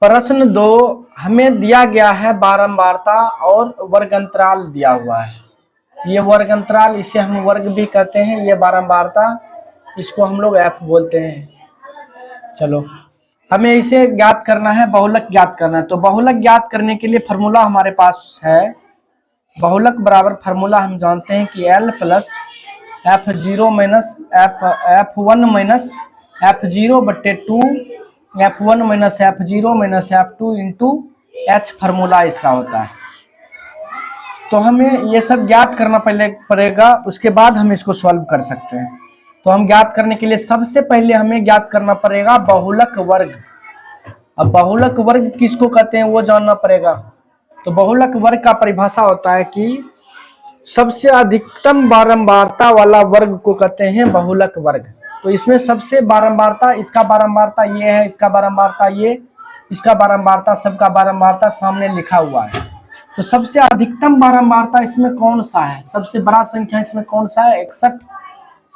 प्रश्न 2 हमें दिया गया है बारंबारता और वर्ग अंतराल दिया हुआ है। ये वर्ग अंतराल, इसे हम वर्ग भी कहते हैं, ये बारंबारता, इसको हम लोग एफ बोलते हैं। चलो हमें इसे ज्ञात करना है, बहुलक ज्ञात करना है। तो बहुलक ज्ञात करने के लिए फार्मूला हमारे पास है, बहुलक बराबर फार्मूला हम जानते हैं कि L plus F0 minus F1 minus F0 बट्टे 2 F1 minus F0 minus F2 into H formula इसका होता है। तो हमें ये सब ज्ञात करना पहले पड़ेगा, उसके बाद हम इसको सॉल्व कर सकते हैं। तो हम ज्ञात करने के लिए सबसे पहले हमें ज्ञात करना पड़ेगा बहुलक वर्ग। अब बहुलक वर्ग किसको कहते हैं वो जानना पड़ेगा। तो बहुलक वर्ग का परिभाषा होता है कि सबसे अधिकतम बारंबारता वाला वर्ग को कहते हैं बहुलक वर्ग। तो इसमें सबसे बारंबारता, इसका बारंबारता ये है, इसका बारंबारता ये, इसका बारंबारता, सबका बारंबारता सामने लिखा हुआ है। तो सबसे अधिकतम बारंबारता इसमें कौन सा है, सबसे बड़ा संख्या इसमें कौन सा है, 61।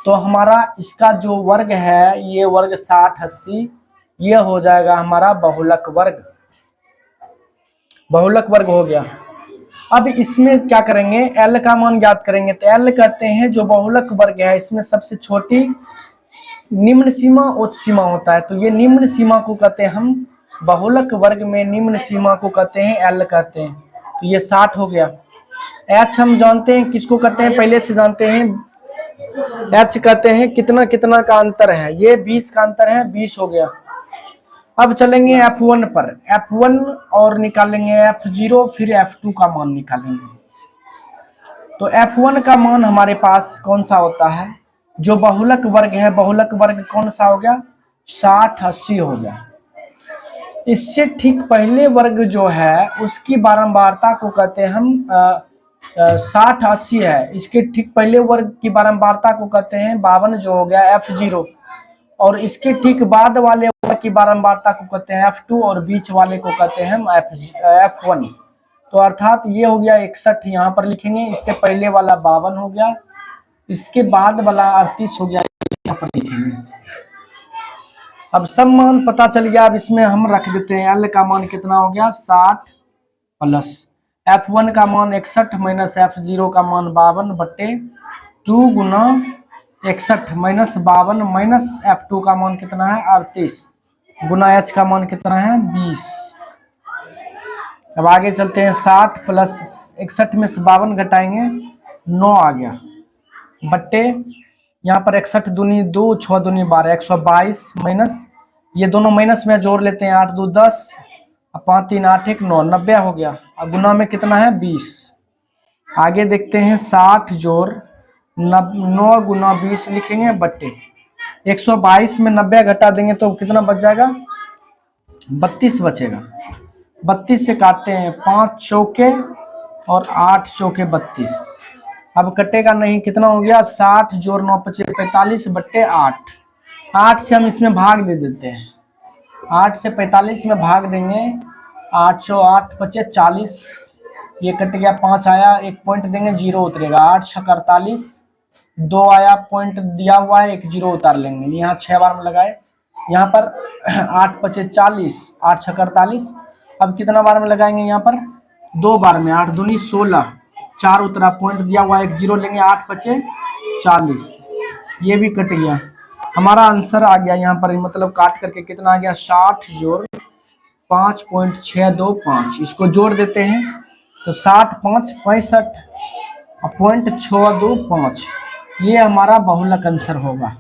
तो हमारा इसका जो वर्ग है ये वर्ग 60 80, ये हो जाएगा हमारा बहुलक वर्ग। बहुलक वर्ग हो गया। अब इसमें क्या करेंगे, L का मान ज्ञात करेंगे। तो L कहते हैं जो बहुलक वर्ग है इसमें सबसे छोटी निम्न सीमा उच्च सीमा होता है। तो ये निम्न सीमा को कहते हैं हम, बहुलक वर्ग में निम्न सीमा को कहते हैं L कहते हैं। तो ये 60 हो गया। H हम जानते हैं किसको कहते हैं, पहले से जानते हैं, H कहते हैं कितना कितना का अंतर है, ये 20 का अंतर है, 20 हो गया। अब चलेंगे F1 पर, F1 और निकालेंगे F0, फिर F2 का मान निकालेंगे। तो F1 का मान हमारे पास कौन सा होता है, जो बहुलक वर्ग है, बहुलक वर्ग कौन सा हो गया, 60 80 हो गया। इससे ठीक पहले वर्ग जो है उसकी बारंबारता को कहते हैं हम 60 80 है, इसके ठीक पहले वर्ग की बारंबारता को कहते हैं 52 जो हो गया F0, और इसके ठीक बाद वाले वर्ग की बारंबारता को कहते हैं F2, और बीच वाले को कहते हैं हम F1। तो अर्थात ये हो गया 61, यहाँ पर लिखेंगे, इससे पहले वाला 52 हो गया, इसके बाद वाला 38 हो गया, यहाँ पर लिखेंगे। अब सब मान पता चल गया। अब इसमें हम रख देते हैं L का मान कितना हो गया, 60 प्लस F1 का मान 61 माइनस F0 का मान 52 बट्टे 2 गुना 61 माइनस 52 माइनस F2 का मान कितना है 38 गुना H का मान कितना है 20। अब आगे चलते हैं, 60 प्लस 61 में से 52 घटाएंगे 9 आ गया, बट्टे यहाँ पर 61 दूनी 2 6 दूनी 12 122 माइनस, ये दोनों माइनस में जोड़ लेते हैं, 8 2 10 5 3 8 1 9, 90 हो गया। अब गुना में कितना है 20। आगे देखते हैं 60 जोड़ 9 गुना 20 लिखेंगे बट्टे 122 में 90 घटा देंगे तो कितना बच जाएगा, 32 बचेगा। 32 से काटते हैं, 5 चौके और 8 चौके 32, अब कटेगा नहीं, कितना हो गया 60 जोड़ 9 पचे 45 बट्टे 8। 8 से हम इसमें भाग दे देते हैं, 8 से 45 में भाग देंगे, 808 पचे 40, ये कट गया, 5 आया, एक पॉइंट देंगे, 0 उतरेगा, 8 छक 48, 2 आया, पॉइंट दिया हुआ है, एक 0 उतार लेंगे, यहाँ 6 बार में लगाए, यहाँ पर 8 पचे 40, 8 छक 48, अब कितना बार में लगाएंगे, यहाँ पर 2 बार में, 8 दूनी 16, 4 उतरा, पॉइंट दिया हुआ है, एक 0 लेंगे, 8 पचे 40, ये भी कट गया। हमारा आंसर आ गया यहाँ पर, मतलब काट करके कितना आ गया, 60 जोड़ 5.625, इसको जोड़ देते हैं तो 60 5 65.625, ये हमारा बहुलक आंसर होगा।